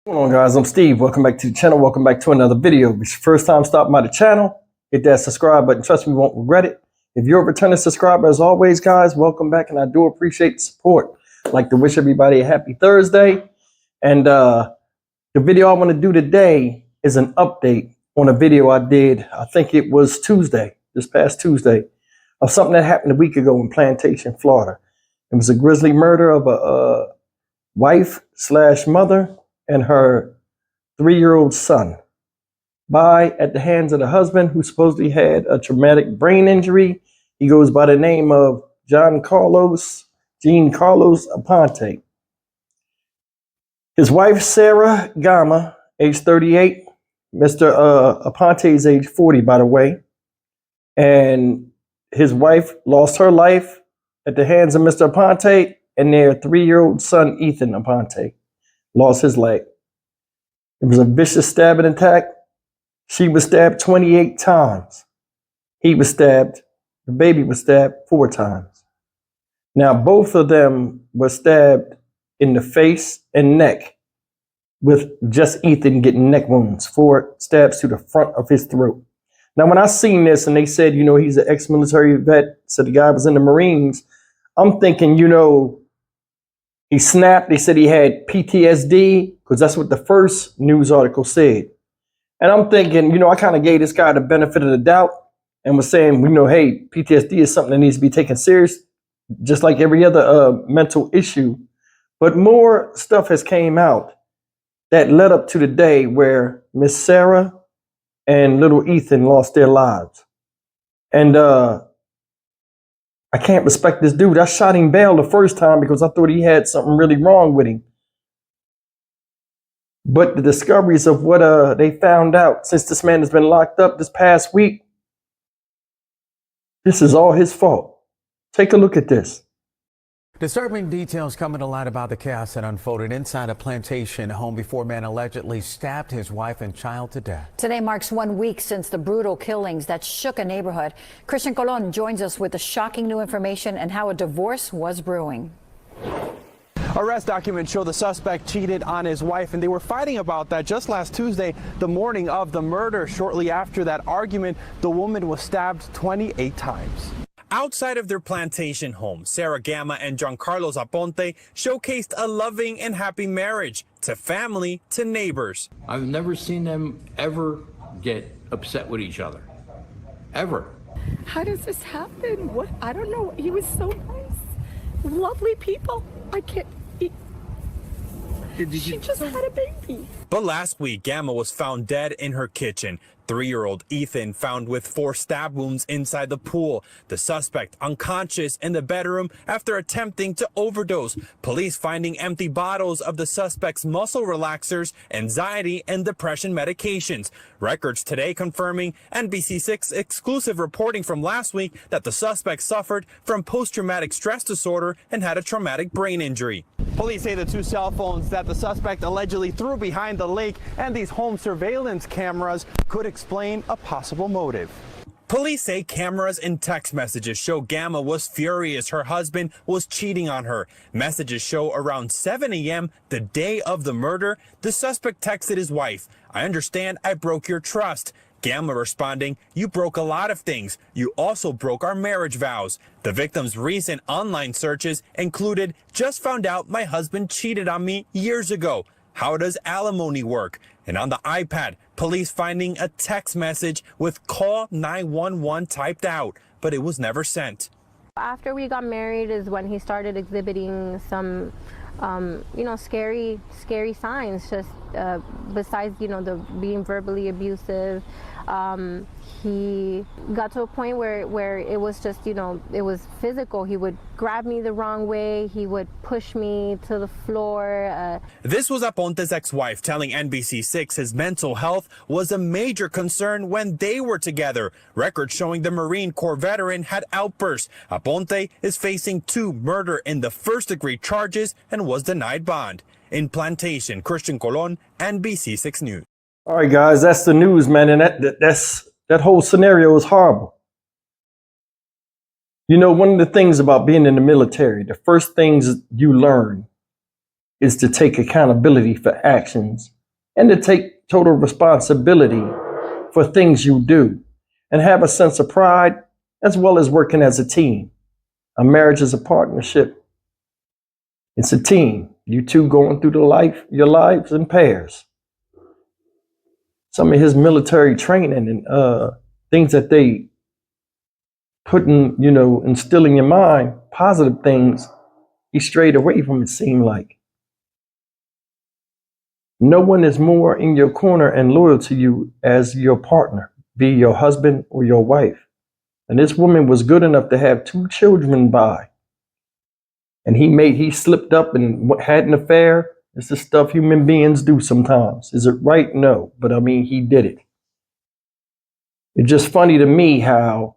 What's going on, guys? I'm Steve. Welcome back to the channel. Welcome back to another video. If it's your first time stopping by the channel, hit that subscribe button. Trust me, you won't regret it. If you're a returning subscriber, as always, guys, welcome back, and I do appreciate the support. I'd like to wish everybody a happy Thursday. And the video I want to do today is an update on a video I did, I think it was Tuesday, this past Tuesday, of something that happened a week ago in Plantation, Florida. It was a grisly murder of a wife/mother and her 3-year-old son at the hands of the husband, who supposedly had a traumatic brain injury. He goes by the name of Gene Carlos Aponte. His wife, Sarah Gama, age 38. Mr. Aponte is age 40, by the way. And his wife lost her life at the hands of Mr. Aponte, and their 3-year-old son, Ethan Aponte, lost his leg. It was a vicious stabbing attack. She was stabbed 28 times. The baby was stabbed 4 times. Now, both of them were stabbed in the face and neck, with just Ethan getting neck wounds, 4 stabs to the front of his throat. Now, when I seen this and they said, he's an ex-military vet, so the guy was in the Marines, I'm thinking, he snapped. They said he had PTSD, because that's what the first news article said. And I'm thinking, I kind of gave this guy the benefit of the doubt and was saying, hey, PTSD is something that needs to be taken serious, just like every other mental issue. But more stuff has came out that led up to the day where Miss Sarah and little Ethan lost their lives. And I can't respect this dude. I shot him bail the first time because I thought he had something really wrong with him. But the discoveries of what they found out since this man has been locked up this past week, this is all his fault. Take a look at this. Disturbing details coming to light about the chaos that unfolded inside a plantation home before a man allegedly stabbed his wife and child to death. Today marks 1 week since the brutal killings that shook a neighborhood. Christian Colon joins us with the shocking new information and how a divorce was brewing. Arrest documents show the suspect cheated on his wife, and they were fighting about that just last Tuesday, the morning of the murder. Shortly after that argument, the woman was stabbed 28 times. Outside of their plantation home, Sarah Gama and Giancarlo Aponte showcased a loving and happy marriage, to family, to neighbors. I've never seen them ever get upset with each other, ever. How does this happen? What? I don't know. He was so nice. Lovely people. I can't. She just had a baby. But last week, Gama was found dead in her kitchen. 3-year-old Ethan found with 4 stab wounds inside the pool. The suspect unconscious in the bedroom after attempting to overdose. Police finding empty bottles of the suspect's muscle relaxers, anxiety, and depression medications. Records today confirming NBC6 exclusive reporting from last week that the suspect suffered from post-traumatic stress disorder and had a traumatic brain injury. Police say the 2 cell phones that the suspect allegedly threw behind the lake and these home surveillance cameras could explain a possible motive. Police say cameras and text messages show Gama was furious her husband was cheating on her. Messages show around 7 a.m. the day of the murder, the suspect texted his wife, "I understand I broke your trust." Gama responding, "You broke a lot of things. You also broke our marriage vows." The victim's recent online searches included, "Just found out my husband cheated on me years ago. How does alimony work?" And on the iPad, police finding a text message with "Call 911" typed out, but it was never sent. After we got married is when he started exhibiting some scary signs, just besides the being verbally abusive. He got to a point where it was just it was physical. He would grab me the wrong way, he would push me to the floor. This was Aponte's ex-wife telling NBC6 his mental health was a major concern when they were together. Records showing the Marine Corps veteran had outbursts. Aponte is facing 2 murder in the first-degree charges and was denied bond. In Plantation, Christian Colon, NBC6 News. All right, guys, that's the news, man. And that whole scenario is horrible. One of the things about being in the military, the first things you learn is to take accountability for actions and to take total responsibility for things you do and have a sense of pride as well as working as a team. A marriage is a partnership. It's a team. You two going through your lives in pairs. Some of his military training and things that they put in, instill in your mind, positive things, he strayed away from, it seemed like. No one is more in your corner and loyal to you as your partner, be your husband or your wife. And this woman was good enough to have 2 children by. And he slipped up and had an affair. It's the stuff human beings do sometimes. Is it right? No. But I mean, he did it. It's just funny to me how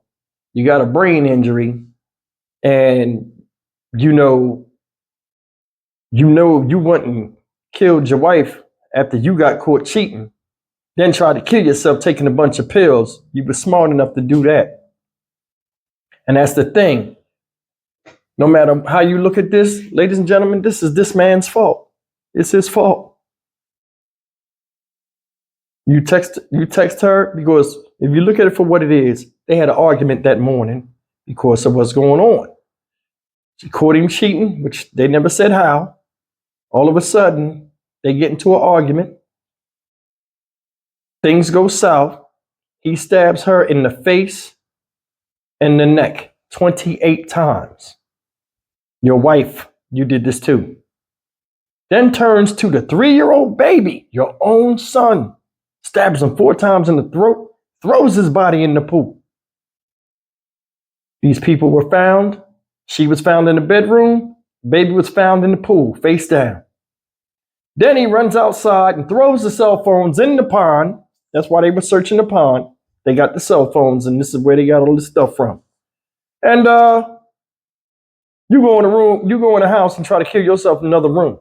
you got a brain injury and you went and killed your wife after you got caught cheating, then tried to kill yourself taking a bunch of pills. You were smart enough to do that. And that's the thing. No matter how you look at this, ladies and gentlemen, this is this man's fault. It's his fault. You text her because if you look at it for what it is, they had an argument that morning because of what's going on. She caught him cheating, which they never said how. All of a sudden, they get into an argument. Things go south. He stabs her in the face and the neck 28 times. Your wife, you did this too. Then turns to the 3-year-old baby, your own son, stabs him 4 times in the throat, throws his body in the pool. These people were found. She was found in the bedroom. Baby was found in the pool, face down. Then he runs outside and throws the cell phones in the pond. That's why they were searching the pond. They got the cell phones, and this is where they got all this stuff from. And you go in the house and try to kill yourself in another room.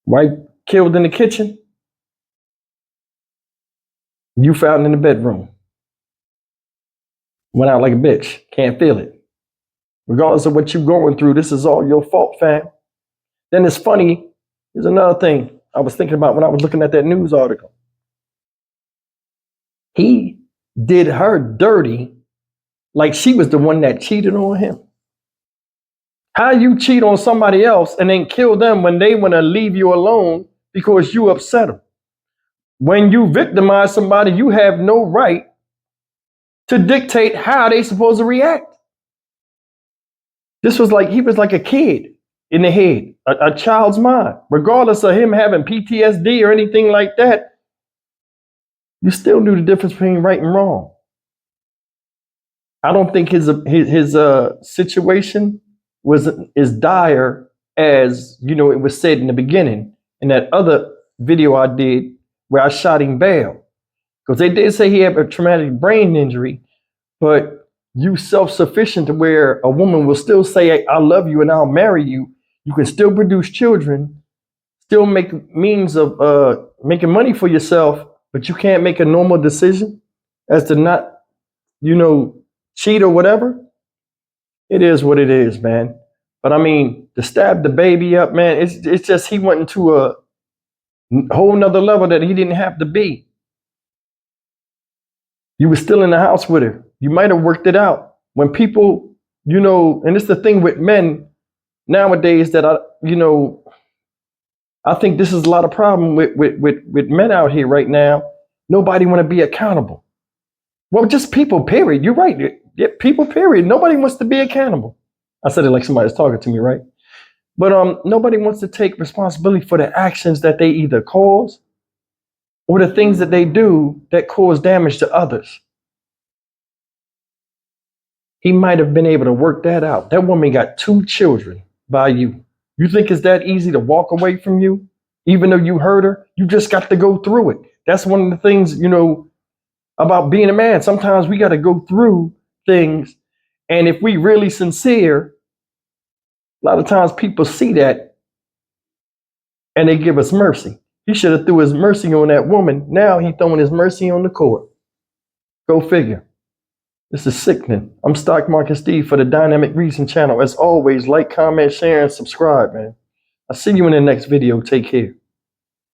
Wife killed in the kitchen. You found in the bedroom. Went out like a bitch. Can't feel it. Regardless of what you're going through, this is all your fault, fam. Then it's funny. Here's another thing I was thinking about when I was looking at that news article. He did her dirty like she was the one that cheated on him. How you cheat on somebody else and then kill them when they want to leave you alone because you upset them? When you victimize somebody, you have no right to dictate how they supposed to react. This was like, he was like a kid in the head, a child's mind. Regardless of him having PTSD or anything like that, you still knew the difference between right and wrong. I don't think his situation was as dire as, it was said in the beginning in that other video I did where I shot him bail. Because they did say he had a traumatic brain injury, but you self-sufficient to where a woman will still say, I love you and I'll marry you. You can still produce children, still make means of making money for yourself, but you can't make a normal decision as to not, cheat or whatever. It is what it is, man. But I mean, to stab the baby up, man, it's just he went into a whole nother level that he didn't have to be. You were still in the house with her. You might have worked it out. When people, and it's the thing with men nowadays that I think this is a lot of problem with men out here right now. Nobody want to be accountable. Well, just people, period. You're right. Yeah, people, period. Nobody wants to be accountable. I said it like somebody's talking to me, right? But nobody wants to take responsibility for the actions that they either cause or the things that they do that cause damage to others. He might have been able to work that out. That woman got 2 children by you. You think it's that easy to walk away from you? Even though you hurt her, you just got to go through it. That's one of the things, about being a man. Sometimes we got to go through things. And if we really sincere, a lot of times people see that and they give us mercy. He should have threw his mercy on that woman. Now he's throwing his mercy on the court. Go figure. This is sickening. I'm Stock Market Steve for the Dynamic Reason channel. As always, like, comment, share, and subscribe, man. I'll see you in the next video. Take care.